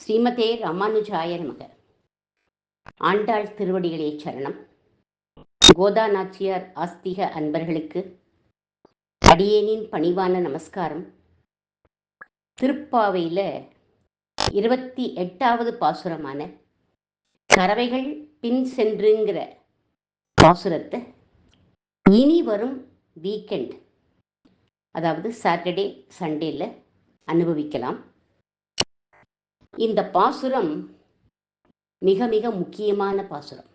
ஸ்ரீமதே ராமானுஜாய நமக. ஆண்டாள் திருவடிகளே சரணம். கோதா நாச்சியார் ஆஸ்திக அன்பர்களுக்கு அடியேனின் பணிவான நமஸ்காரம். திருப்பாவையில் 28வது பாசுரமான கறவைகள் பின் சென்றுங்கிற பாசுரத்தை இனி வரும் வீக்கெண்ட், அதாவது சாட்டர்டே சண்டேல அனுபவிக்கலாம். இந்த பாசுரம் மிக மிக முக்கியமான பாசுரம்.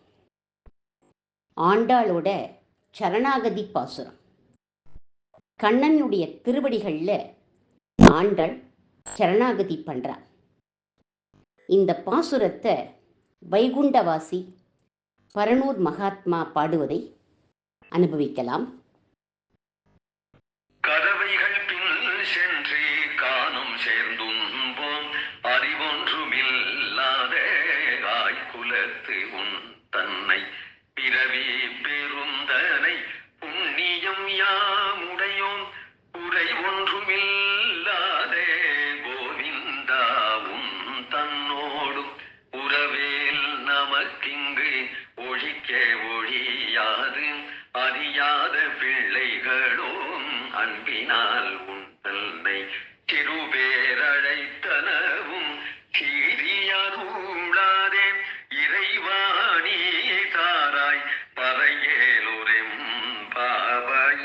ஆண்டாளோட சரணாகதி பாசுரம். கண்ணனுடைய திருவடிகளில் ஆண்டாள் சரணாகதி பண்றார். இந்த பாசுரத்தை வைகுண்டவாசி பரனூர் மகாத்மா பாடுவதை அனுபவிக்கலாம். கதவைகள் பின் சென்று காணும் சேர்ந்தும்போம் அறிவொன்றுமில்லாத ஆய்குலத்து உன் தன்னை பிறவி பெருந்தனை புண்ணியம் யாமுடையோம் குறை ஒன்றுமில்லாத கோவிந்தாவும் தன்னோடும் உறவேல் நமக்கிங்கு ஒழிக்க ஒழியாது அறியாத பிள்ளைகளோம் அன்பினால் உன் தன்னை திருவேரழைத்தனவும் சீரியருளாதே இறைவாணி தாராய் பறையேலுரெம் பாவை.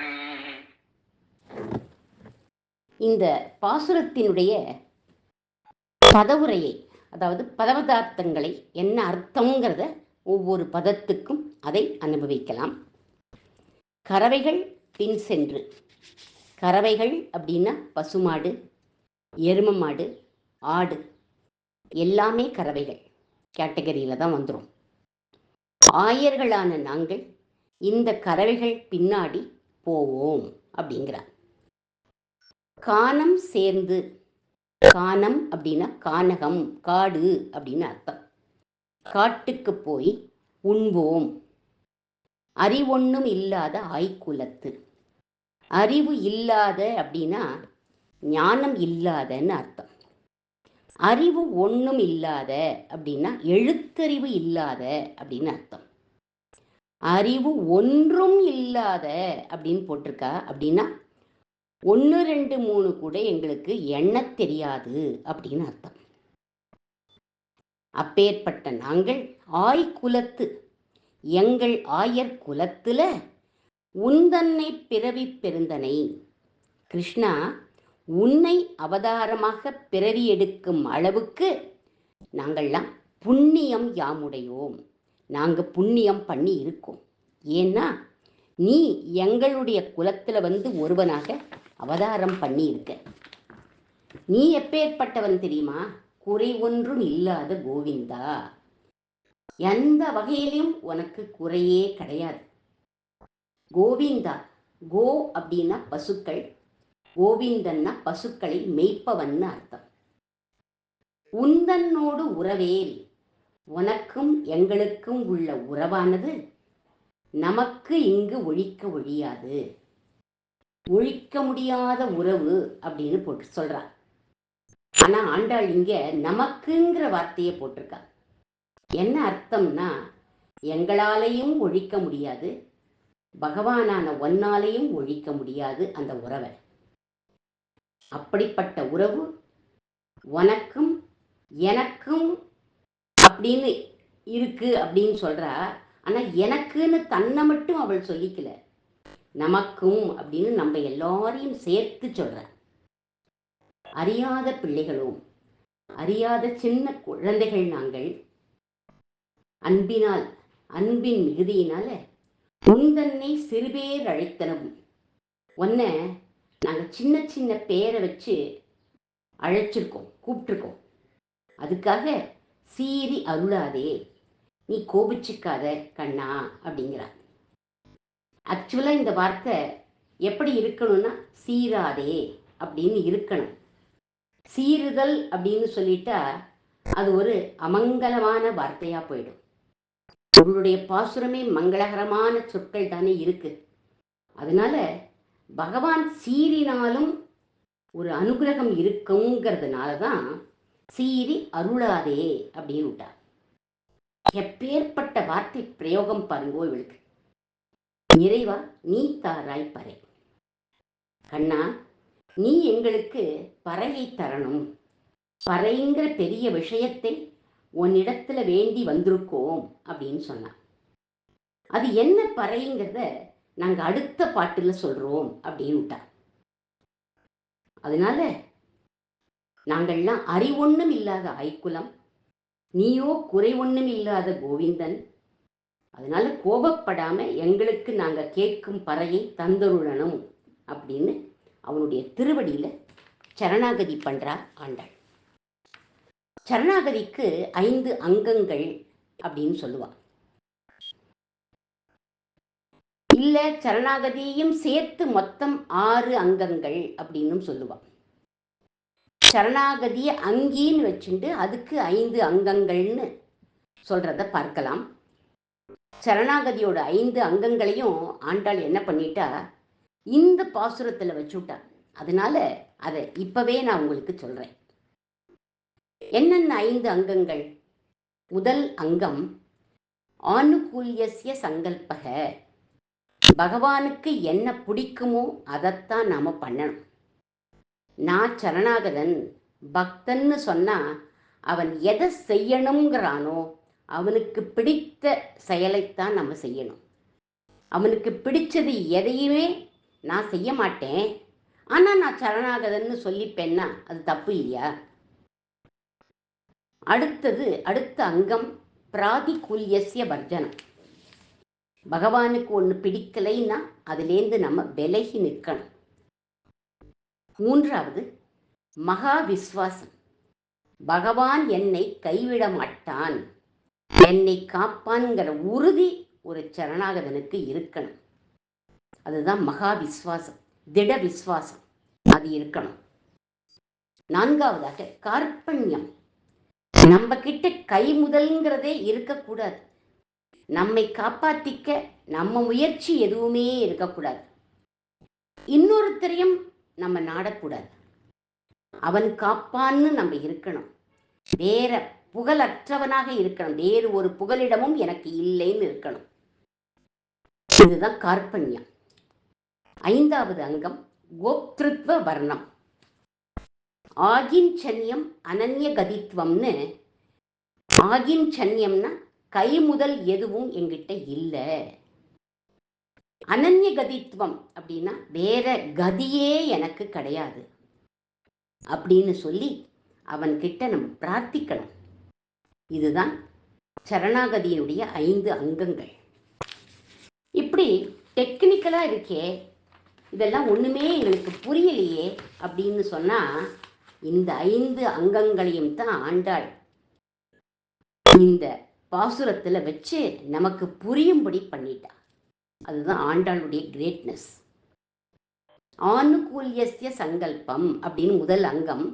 இந்த பாசுரத்தினுடைய பதவுரையை, அதாவது பதவதார்த்தங்களை, என்ன அர்த்தங்கிறத ஒவ்வொரு பதத்துக்கும் அதை அனுபவிக்கலாம். கறவைகள் பின் சென்று. கறவைகள் அப்படின்னா பசுமாடு, எரும மாடு, ஆடு எல்லாமே கறவைகள் கேட்டகரியில் தான் வந்துடும். ஆயர்களான நாங்கள் இந்த கறவைகள் பின்னாடி போவோம் அப்படிங்கிறார். கானம் சேர்ந்து. கானம் அப்படின்னா கானகம், காடு அப்படின்னு அர்த்தம். காட்டுக்கு போய் உண்போம். அறிவொன்னும் இல்லாத ஆய்குலத்து. அறிவு இல்லாத அப்படின்னா ஞானம் இல்லாதன்னு அர்த்தம். அறிவு ஒன்றும் இல்லாத அப்படின்னா எழுத்தறிவு இல்லாத அப்படின்னு அர்த்தம். அறிவு ஒன்றும் இல்லாத அப்படின்னு போட்டிருக்கா. அப்படின்னா 1, 2, 3 கூட எங்களுக்கு எண்ண தெரியாது அப்படின்னு அர்த்தம். அப்பேற்பட்ட நாங்கள் ஆய்குலத்து, எங்கள் ஆயர் குலத்துல உந்தன்னை பிறவி பெருந்தனை. கிருஷ்ணா, உன்னை அவதாரமாக பிறவி எடுக்கும் அளவுக்கு நாங்கள்லாம் புண்ணியம் யாமுடையோம். நாங்கள் புண்ணியம் பண்ணி இருக்கோம். ஏன்னா நீ எங்களுடைய குலத்தில் ஒருவனாக அவதாரம் பண்ணி இருக்க. நீ எப்பேற்பட்டவன் தெரியுமா? குறை ஒன்றும் இல்லாத கோவிந்தா. எந்த வகையிலும் உனக்கு குறையே கிடையாது. கோவிந்தா. கோ அப்படின்னா பசுக்கள், கோவிந்தன்னா பசுக்களை மெய்ப்பவன்னு அர்த்தம். உந்தன்னோடு உறவேல். உனக்கும் எங்களுக்கும் உள்ள உறவானது நமக்கு இங்கு ஒழிக்க ஒழியாது. ஒழிக்க முடியாத உறவு அப்படின்னு போட்டு சொல்றா. ஆனா ஆண்டாள் இங்க நமக்குங்கிற வார்த்தையை போட்டிருக்கா. என்ன அர்த்தம்னா, எங்களாலேயும் ஒழிக்க முடியாது, பகவானான ஒன்னாலேயும் ஒழிக்க முடியாது அந்த உறவை. அப்படிப்பட்ட உறவு உனக்கும் எனக்கும் அப்படின்னு இருக்கு அப்படின்னு சொல்றா. ஆனா எனக்குன்னு தன்னை மட்டும் அவள் சொல்லிக்கல, நமக்கும் அப்படின்னு நம்ம எல்லாரையும் சேர்த்து சொல்ற. அறியாத பிள்ளைகளும், அறியாத சின்ன குழந்தைகள் நாங்கள். அன்பினால், அன்பின் மிகுதியினால உந்தன்னை சிறுபேர் அழைத்தனவும். ஒன்ன நாங்கள் சின்ன சின்ன பேரை வச்சு அழைச்சிருக்கோம், கூப்பிட்டுருக்கோம். அதுக்காக சீறி அருளாதே, நீ கோபிச்சுக்காத கண்ணா அப்படிங்கிறார். ஆக்சுவலாக இந்த வார்த்தை எப்படி இருக்கணும்னா சீராதே அப்படின்னு இருக்கணும். சீறுதல் அப்படின்னு சொல்லிட்டா அது ஒரு அமங்கலமான வார்த்தையாக போயிடும். உங்களுடைய பாசுரமே மங்களகரமான சொற்கள் தானே இருக்கு. அதனால பகவான் சீறினாலும் ஒரு அனுகிரகம் இருக்குங்கிறதுனால தான் சீறி அருளாதே அப்படின்னு விட்டார். எப்பேற்பட்ட வார்த்தை பிரயோகம் பாருங்கோ இவளுக்கு. இறைவா நீ தாராய் பறை. கண்ணா நீ எங்களுக்கு பறையை தரணும். பறைங்கிற பெரிய விஷயத்தை உன்னிடத்துல வேண்டி வந்திருக்கோம் அப்படின்னு சொன்னான். அது என்ன பறைங்கிறத நாங்கள் அடுத்த பாட்டில் சொல்றோம் அப்படின்னு விட்டார். அதனால நாங்கள்லாம் அறிவொன்னும் இல்லாத ஆய்க்குலம், நீயோ குறை ஒன்றும் இல்லாத கோவிந்தன். அதனால கோபப்படாம எங்களுக்கு நாங்கள் கேட்கும் பறையை தந்தருளணும் அப்படின்னு அவனுடைய திருவடியில சரணாகதி பண்றார் ஆண்டாள். சரணாகதிக்கு 5 அங்கங்கள் அப்படின்னு சொல்லுவாள். இல்ல சரணாகதியையும் சேர்த்து மொத்தம் 6 அங்கங்கள் அப்படின்னு சொல்லுவாள். சரணாகதியை அங்கின்னு வச்சுட்டு அதுக்கு 5 அங்கங்கள்னு சொல்றத பார்க்கலாம். சரணாகதியோட 5 அங்கங்களையும் ஆண்டாள் என்ன பண்ணிட்டா, இந்த பாசுரத்தில் வச்சுட்டா. அதனால அதை இப்பவே நான் உங்களுக்கு சொல்றேன். என்னென்ன 5 அங்கங்கள்? முதல் அங்கம் ஆனுகூல்யஸ்ய சங்கல்பக. பகவானுக்கு என்ன பிடிக்குமோ அதைத்தான் நாம பண்ணணும். நான் சரணாகதன் பக்தன்னு சொன்னா அவன் எதை செய்யணுங்கிறானோ அவனுக்கு பிடித்த செயலைத்தான் நம்ம செய்யணும். அவனுக்கு பிடிச்சது எதையுமே நான் செய்ய மாட்டேன், ஆனால் நான் சரணாகதன்னு சொல்லிப்பேன்னா அது தப்பு இல்லையா? அடுத்த அங்கம் பிராதிகூல்யஸ்ய வர்ஜனம். பகவானுக்கு ஒன்று பிடிக்கலைன்னா அதுலேருந்து நம்ம விலகி நிற்கணும். மூன்றாவது மகா விஸ்வாசம். பகவான் என்னை கைவிட மாட்டான், என்னை காப்பான்கிற உறுதி ஒரு சரணாகதனுக்கு இருக்கணும். அதுதான் மகா விஸ்வாசம், திட விஸ்வாசம், அது இருக்கணும். நான்காவதாக கார்பண்யம். நம்ம கிட்ட கைமுதல்ங்கிறதே இருக்கக்கூடாது. நம்மை காப்பாத்திக்க நம்ம முயற்சி எதுவுமே இருக்கக்கூடாது. இன்னொருத்தரையும் நம்ம நாடக்கூடாது. அவன் காப்பான்னு நம்ம இருக்கணும். வேற புகழற்றவனாக இருக்கணும். வேறு ஒரு புகலிடமும் எனக்கு இல்லைன்னு இருக்கணும். இதுதான் கார்பண்யம். ஐந்தாவது அங்கம் கோப்திருத்வ வர்ணம். ஆகிஞ்சன்யம் அனன்ய கதித்வம்னு. ஆகிஞ்சன்யம்னா கை முதல் எதுவும் என்கிட்ட இல்லை. அனன்ய கதித்வம் அப்படின்னா வேற கதியே எனக்கு கிடையாது அப்படின்னு சொல்லி அவன்கிட்ட நம்ம பிரார்த்திக்கணும். இதுதான் சரணாகதியினுடைய 5 அங்கங்கள். இப்படி டெக்னிக்கலா இருக்கே, இதெல்லாம் ஒண்ணுமே எங்களுக்கு புரியலையே அப்படின்னு சொன்னா, இந்த 5 அங்கங்களையும் தான் ஆண்டாள் இந்த பாசுரத்துல வச்சு நமக்கு புரியும்படி பண்ணிட்டா. அதுதான் ஆண்டாளுடைய கிரேட்னஸ். ஆனுகூல்யஸ்ய சங்கல்பம் அப்படின்னு முதல் அங்கம்.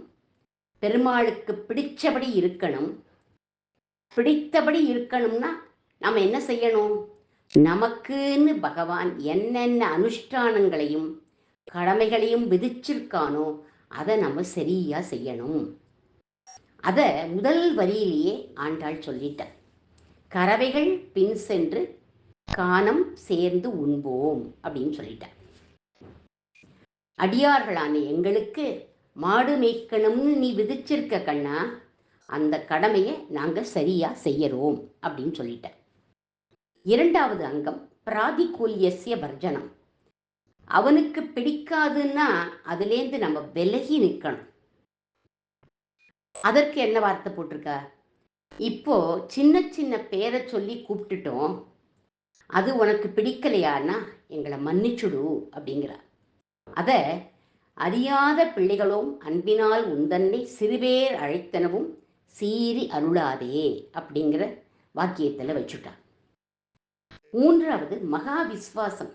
பெருமாளுக்கு பிடிச்சபடி இருக்கணும். பிடித்தபடி இருக்கணும்னா நம்ம என்ன செய்யணும்? நமக்குன்னு பகவான் என்னென்ன அனுஷ்டானங்களையும் கடமைகளையும் விதிச்சிருக்கானோ அதை நம்ம சரியா செய்யணும். அதை முதல் வரியிலேயே ஆண்டாள் சொல்லிட்டார். கறவைகள் பின் சென்று கானம் சேர்ந்து உண்போம் அப்படின்னு சொல்லிட்டார். அடியார்களான எங்களுக்கு மாடு மேய்க்கணும்னு நீ விதிச்சிருக்க கண்ணா, அந்த கடமையை நாங்க சரியா செய்யறோம் அப்படின்னு சொல்லிட்டார். இரண்டாவது அங்கம் பிராதிகூல்யஸ்ய வர்ஜனம். அவனுக்கு பிடிக்காதுன்னா அதுலேருந்து நம்ம விலகி நிற்கணும். அதற்கு என்ன வார்த்தை போட்டிருக்கா? இப்போ சின்ன சின்ன பேரை சொல்லி கூப்பிட்டுட்டோம், அது உனக்கு பிடிக்கலையான்னா எங்களை மன்னிச்சுடு அப்படிங்கிறார். அத அறியாத பிள்ளைகளும் அன்பினால் உந்தன்னை சிறுபேர் அழைத்தனவும் சீறி அருளாதே அப்படிங்கிற வாக்கியத்தில் வச்சுட்டார். மூன்றாவது மகா விஸ்வாசம்.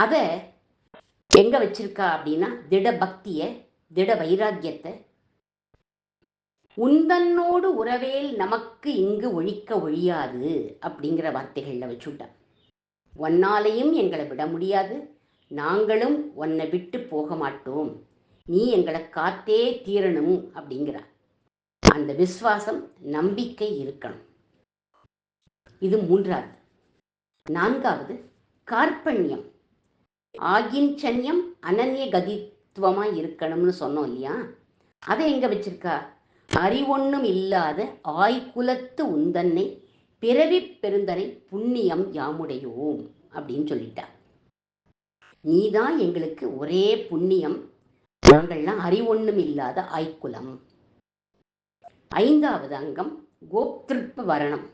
அத எங்க வச்சிருக்கா அப்படின்னா திட பக்திய, திட வைராக்கியத்தை, உந்தன்னோடு உறவேல் நமக்கு இங்கு ஒழிக்க ஒழியாது அப்படிங்கிற வார்த்தைகள்ல வச்சுட்டா. ஒன்னாலையும் எங்களை விட முடியாது, நாங்களும் உன்னை விட்டு போக மாட்டோம், நீ எங்களை காத்தே தீரணும் அப்படிங்கிறா. அந்த விசுவாசம், நம்பிக்கை இருக்கணும். இது 3வது. 4வது கார்பண்யம், ஆகிஞ்சன்யம், அனன்ய கதித்துவமாக இருக்கணும்னு சொன்னோம் இல்லையா? அதை எங்கே வச்சிருக்கா? அறிவொன்னும் இல்லாத ஆய்குலத்து உந்தன்னை பிறவி பெருந்தனை புண்ணியம் யாமுடையோம் அப்படின்னு சொல்லிட்டா. நீதான் எங்களுக்கு ஒரே புண்ணியம், நாங்கள்லாம் அறிவொன்னும் இல்லாத ஆய்குலம். 5வது அங்கம் கோப்திருப்ப வரணம்,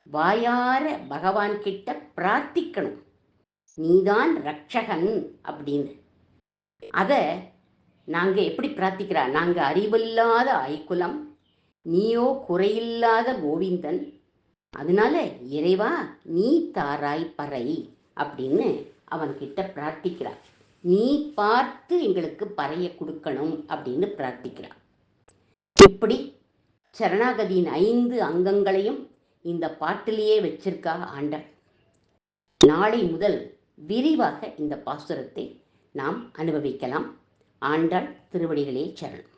வாயார பகவான் கிட்ட பிரார்த்திக்கணும், நீதான் ரட்சகன் அப்படின்னு. அதை நாங்கள் எப்படி பிரார்த்திக்கிறா? நாங்கள் அறிவில்லாத ஆய்குலம், நீயோ குறையில்லாத கோவிந்தன், அதனால இறைவா நீ தாராய் பறை அப்படின்னு அவன்கிட்ட பிரார்த்திக்கிறார். நீ பார்த்து எங்களுக்கு பறையை கொடுக்கணும் அப்படின்னு பிரார்த்திக்கிறார். இப்படி சரணாகதியின் 5 அங்கங்களையும் இந்த பாட்டிலேயே வச்சிருக்கா ஆண்டாள். நாளை முதல் விரிவாக இந்த பாசுரத்தை நாம் அனுபவிக்கலாம். ஆண்டாள் திருவடிகளே சரணம்.